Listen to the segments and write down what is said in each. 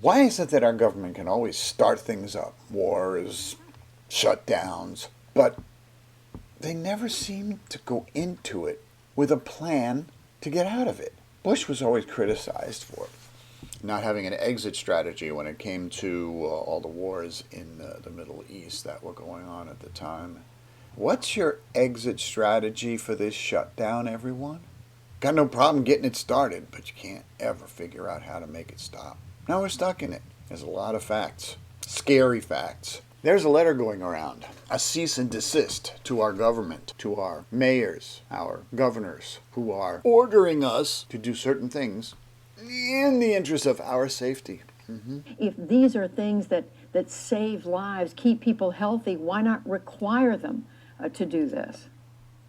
Why is it that our government can always start things up, wars, shutdowns, but they never seem to go into it with a plan to get out of it? Bush was always criticized for not having an exit strategy when it came to all the wars in the Middle East that were going on at the time. What's your exit strategy for this shutdown, everyone? Got no problem getting it started, but you can't ever figure out how to make it stop. Now we're stuck in it. There's a lot of facts, scary facts. There's a letter going around, a cease and desist to our government, to our mayors, our governors, who are ordering us to do certain things in the interest of our safety. If these are things that save lives, keep people healthy, why not require them to do this?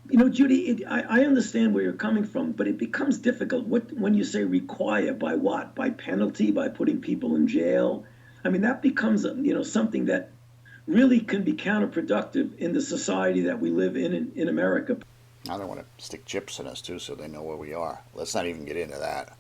You know, Judy, I understand where you're coming from, but it becomes difficult when you say require, by what? By penalty, by putting people in jail? I mean, that becomes, something that really can be counterproductive in the society that we live in America. I don't want to stick chips in us, too, so they know where we are. Let's not even get into that.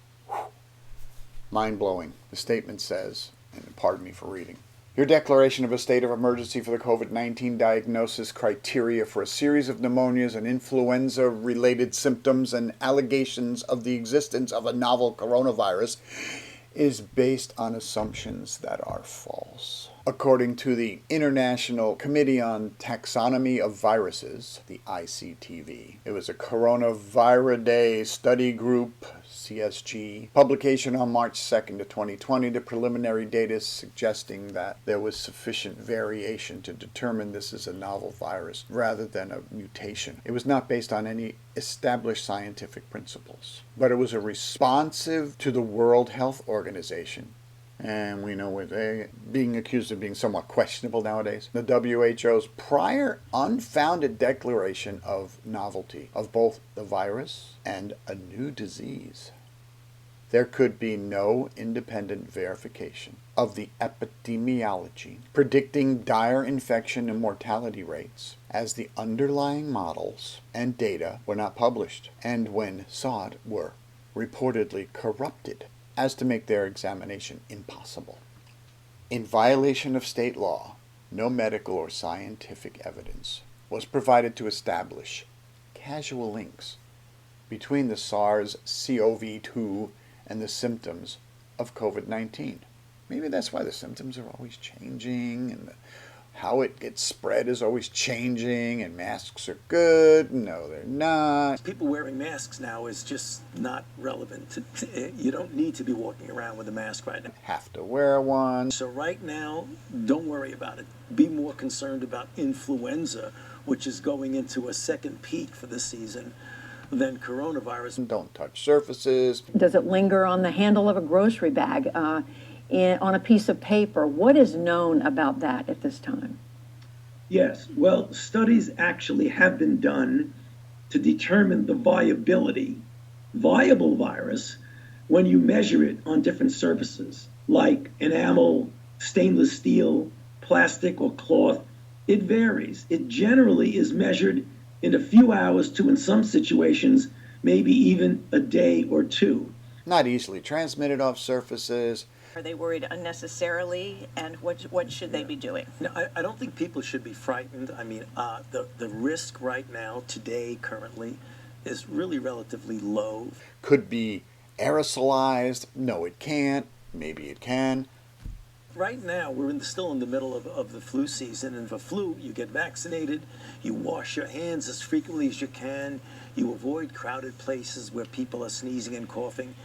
Mind-blowing. The statement says, and pardon me for reading, your declaration of a state of emergency for the COVID-19 diagnosis criteria for a series of pneumonias and influenza-related symptoms and allegations of the existence of a novel coronavirus is based on assumptions that are false. According to the International Committee on Taxonomy of Viruses, the ICTV, it was a Coronavirus Study Group, CSG, publication on March 2nd of 2020. The preliminary data suggesting that there was sufficient variation to determine this is a novel virus rather than a mutation. It was not based on any established scientific principles, but it was a responsive to the World Health Organization. And we know they're being accused of being somewhat questionable nowadays. The WHO's prior unfounded declaration of novelty of both the virus and a new disease. There could be no independent verification of the epidemiology predicting dire infection and mortality rates, as the underlying models and data were not published, and when sought were reportedly corrupted as to make their examination impossible. In violation of state law, no medical or scientific evidence was provided to establish causal links between the SARS-CoV-2 and the symptoms of COVID-19. Maybe that's why the symptoms are always changing and how it gets spread is always changing, and masks are good. No, they're not. People wearing masks now is just not relevant. You don't need to be walking around with a mask right now. Have to wear one. So right now, don't worry about it. Be more concerned about influenza, which is going into a second peak for the season, than coronavirus. Don't touch surfaces. Does it linger on the handle of a grocery bag? On a piece of paper? What is known about that at this time? Yes, well, studies actually have been done to determine the viable virus, when you measure it on different surfaces, like enamel, stainless steel, plastic, or cloth. It varies. It generally is measured in a few hours to, in some situations, maybe even a day or two. Not easily transmitted off surfaces. Are they worried unnecessarily, and what should they be doing? No, I don't think people should be frightened. I mean, the risk right now, today, currently, is really relatively low. Could be aerosolized. No, it can't. Maybe it can. Right now, we're still in the middle of the flu season, and for flu, you get vaccinated, you wash your hands as frequently as you can, you avoid crowded places where people are sneezing and coughing.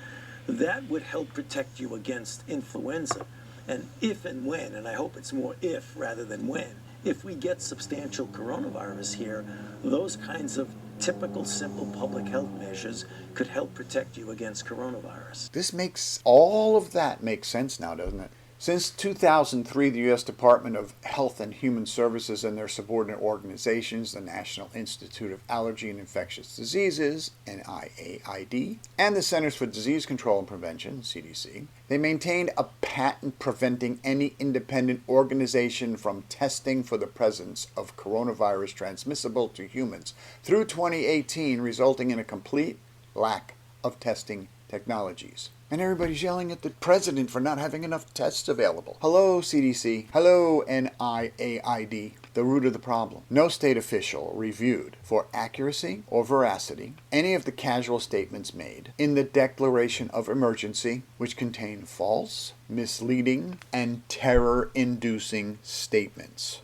That would help protect you against influenza. And if and when, and I hope it's more if rather than when, if we get substantial coronavirus here, those kinds of typical simple public health measures could help protect you against coronavirus. This makes all of that make sense now, doesn't it? Since 2003, the U.S. Department of Health and Human Services and their subordinate organizations, the National Institute of Allergy and Infectious Diseases, NIAID, and the Centers for Disease Control and Prevention, CDC, they maintained a patent preventing any independent organization from testing for the presence of coronavirus transmissible to humans through 2018, resulting in a complete lack of testing technologies. And everybody's yelling at the president for not having enough tests available. Hello, CDC. Hello, NIAID. The root of the problem. No state official reviewed for accuracy or veracity any of the casual statements made in the declaration of emergency, which contain false, misleading, and terror-inducing statements.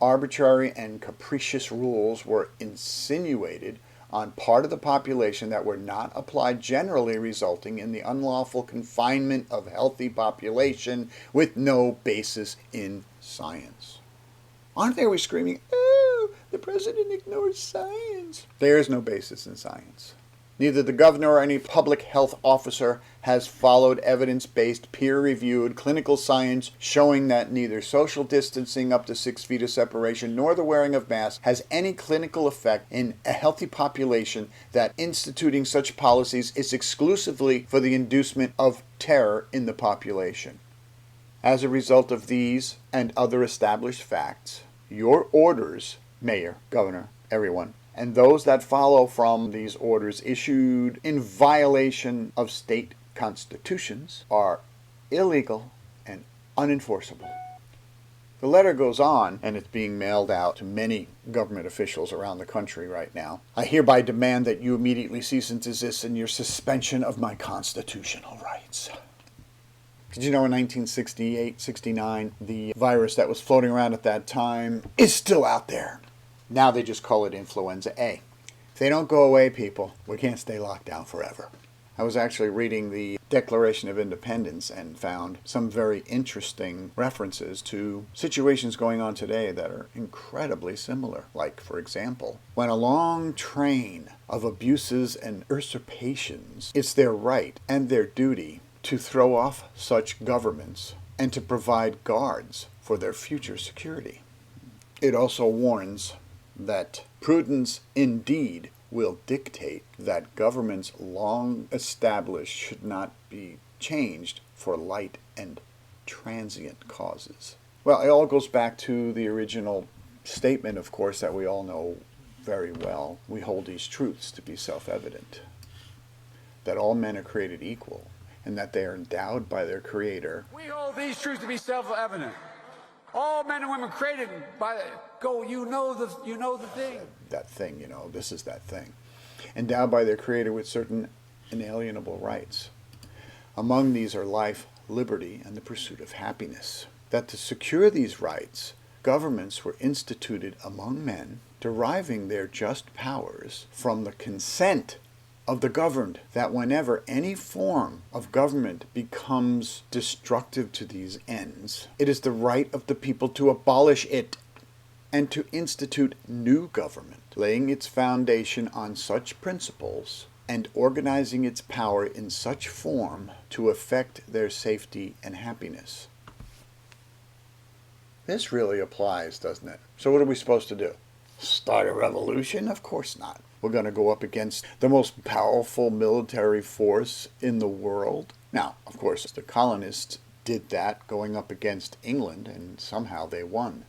Arbitrary and capricious rules were insinuated on part of the population that were not applied generally, resulting in the unlawful confinement of healthy population with no basis in science. Aren't they always screaming, "Oh, the president ignores science"? There is no basis in science. Neither the governor or any public health officer has followed evidence-based, peer-reviewed clinical science showing that neither social distancing up to 6 feet of separation nor the wearing of masks has any clinical effect in a healthy population, that instituting such policies is exclusively for the inducement of terror in the population. As a result of these and other established facts, your orders, mayor, governor, everyone, and those that follow from these orders issued in violation of state constitutions are illegal and unenforceable. The letter goes on, and it's being mailed out to many government officials around the country right now. I hereby demand that you immediately cease and desist in your suspension of my constitutional rights. Did you know in 1968-69, the virus that was floating around at that time is still out there? Now they just call it influenza A. If they don't go away, people, we can't stay locked down forever. I was actually reading the Declaration of Independence and found some very interesting references to situations going on today that are incredibly similar. Like, for example, when a long train of abuses and usurpations, it's their right and their duty to throw off such governments and to provide guards for their future security. It also warns that prudence indeed will dictate that governments long established should not be changed for light and transient causes. Well, it all goes back to the original statement, of course, that we all know very well. We hold these truths to be self-evident, that all men are created equal, and that they are endowed by their Creator. We hold these truths to be self-evident. All men and women created by you know the thing. That thing, this is that thing. Endowed by their Creator with certain inalienable rights. Among these are life, liberty, and the pursuit of happiness. That to secure these rights, governments were instituted among men, deriving their just powers from the consent of the governed, that whenever any form of government becomes destructive to these ends, it is the right of the people to abolish it and to institute new government, laying its foundation on such principles and organizing its power in such form to effect their safety and happiness. This really applies, doesn't it? So what are we supposed to do? Start a revolution? Of course not. We're going to go up against the most powerful military force in the world. Now, of course, the colonists did that going up against England, and somehow they won.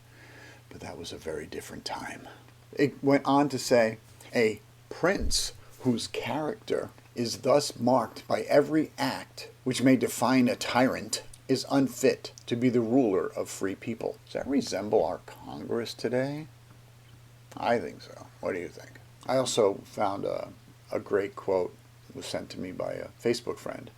But that was a very different time. It went on to say, a prince whose character is thus marked by every act which may define a tyrant is unfit to be the ruler of free people. Does that resemble our Congress today? I think so. What do you think? I also found a great quote. It was sent to me by a Facebook friend.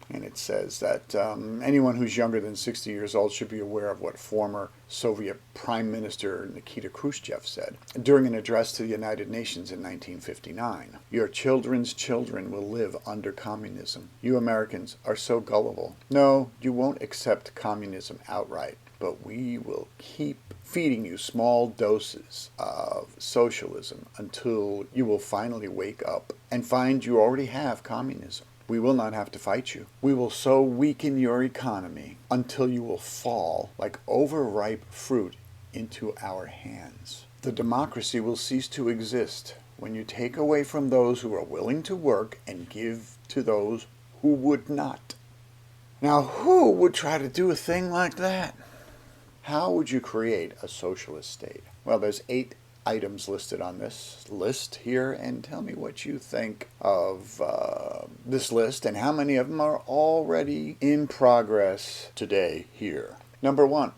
And it says that anyone who's younger than 60 years old should be aware of what former Soviet Prime Minister Nikita Khrushchev said during an address to the United Nations in 1959. Your children's children will live under communism. You Americans are so gullible. No, you won't accept communism outright, but we will keep feeding you small doses of socialism until you will finally wake up and find you already have communism. We will not have to fight you. We will so weaken your economy until you will fall like overripe fruit into our hands. The democracy will cease to exist when you take away from those who are willing to work and give to those who would not. Now, who would try to do a thing like that? How would you create a socialist state? Well, there's 8 items listed on this list here and tell me what you think of this list and how many of them are already in progress today here. Number 1,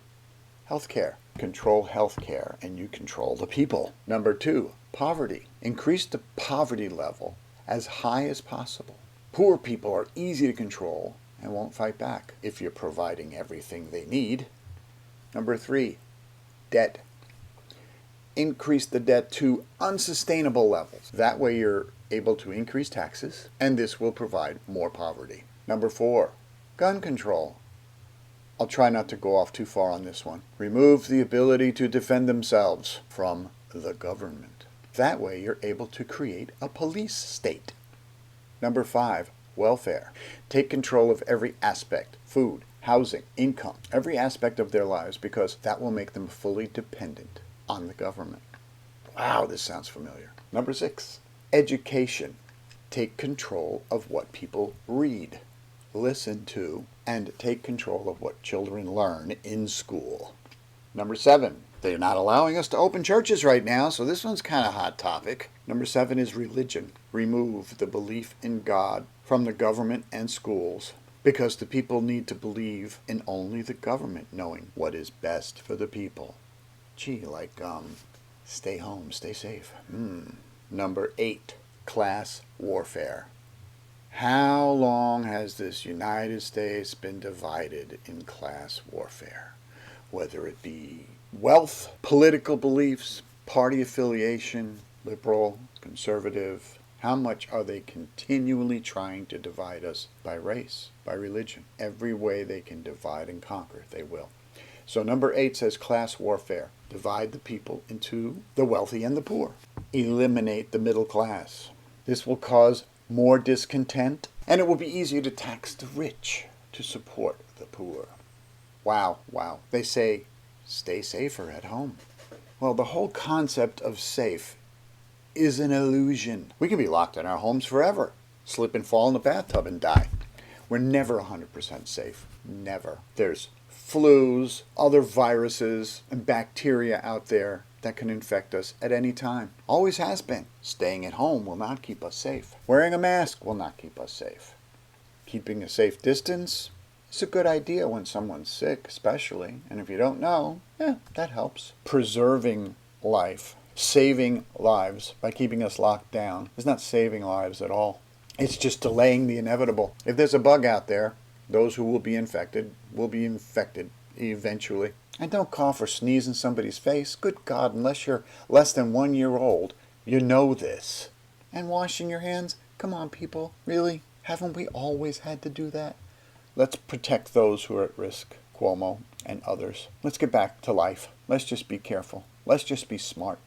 healthcare. Control healthcare and you control the people. Number 2, poverty. Increase the poverty level as high as possible. Poor people are easy to control and won't fight back if you're providing everything they need. Number 3, debt. Increase the debt to unsustainable levels. That way you're able to increase taxes and this will provide more poverty. Number 4, gun control. I'll try not to go off too far on this one. Remove the ability to defend themselves from the government. That way you're able to create a police state. Number 5, welfare. Take control of every aspect, food, housing, income, every aspect of their lives because that will make them fully dependent on the government. Wow, this sounds familiar. Number 6, education. Take control of what people read, listen to, and take control of what children learn in school. Number 7, they're not allowing us to open churches right now, so this one's kind of a hot topic. Number 7 is religion. Remove the belief in God from the government and schools because the people need to believe in only the government knowing what is best for the people. Gee, like, stay home, stay safe. Number 8, class warfare. How long has this United States been divided in class warfare? Whether it be wealth, political beliefs, party affiliation, liberal, conservative, how much are they continually trying to divide us by race, by religion? Every way they can divide and conquer, they will. So number 8 says class warfare. Divide the people into the wealthy and the poor. Eliminate the middle class. This will cause more discontent, and it will be easier to tax the rich to support the poor. Wow. They say, stay safer at home. Well, the whole concept of safe is an illusion. We can be locked in our homes forever, slip and fall in the bathtub and die. We're never 100% safe. Never. There's flus, other viruses, and bacteria out there that can infect us at any time. Always has been. Staying at home will not keep us safe. Wearing a mask will not keep us safe. Keeping a safe distance is a good idea when someone's sick, especially. And if you don't know, that helps. Preserving life, saving lives by keeping us locked down is not saving lives at all. It's just delaying the inevitable. If there's a bug out there, those who will be infected eventually. And don't cough or sneeze in somebody's face. Good God, unless you're less than 1 year old, you know this. And washing your hands? Come on, people. Really? Haven't we always had to do that? Let's protect those who are at risk, Cuomo and others. Let's get back to life. Let's just be careful. Let's just be smart.